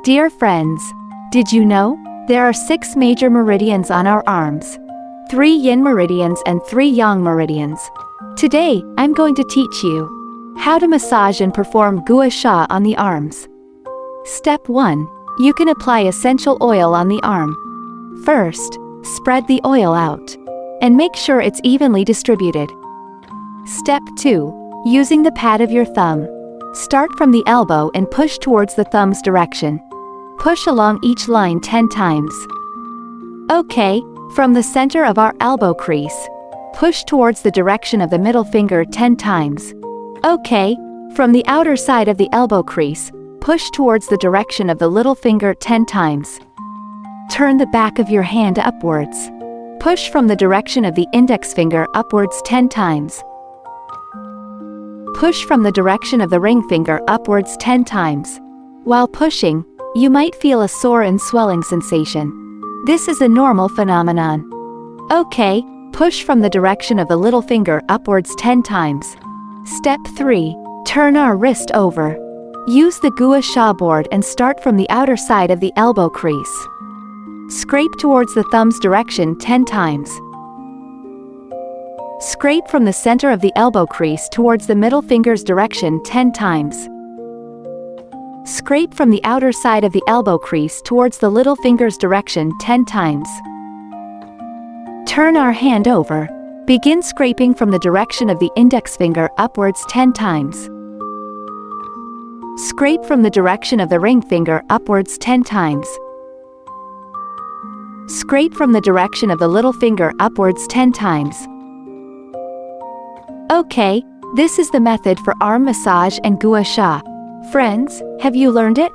Dear friends, did you know? There are 6 major meridians on our arms. 3 yin meridians and 3 yang meridians. Today, I'm going to teach you how to massage and perform Gua Sha on the arms. Step 1. You can apply essential oil on the arm. First, spread the oil out and make sure it's evenly distributed. Step 2. Using the pad of your thumb. Start from the elbow and push towards the thumb's direction. Push along each line 10 times. Okay, from the center of our elbow crease, push towards the direction of the middle finger 10 times. Okay, from the outer side of the elbow crease, push towards the direction of the little finger 10 times. Turn the back of your hand upwards. Push from the direction of the index finger upwards 10 times. Push from the direction of the ring finger upwards 10 times. While pushing, you might feel a sore and swelling sensation. This is a normal phenomenon. Okay, push from the direction of the little finger upwards 10 times. Step 3. Turn our wrist over. Use the Gua Sha board and start from the outer side of the elbow crease. Scrape towards the thumb's direction 10 times. Scrape from the center of the elbow crease towards the middle finger's direction 10 times. Scrape from the outer side of the elbow crease towards the little finger's direction 10 times. Turn our hand over. Begin scraping from the direction of the index finger upwards 10 times. Scrape from the direction of the ring finger upwards 10 times. Scrape from the direction of the little finger upwards 10 times. Okay, this is the method for arm massage and Gua Sha. Friends, have you learned it?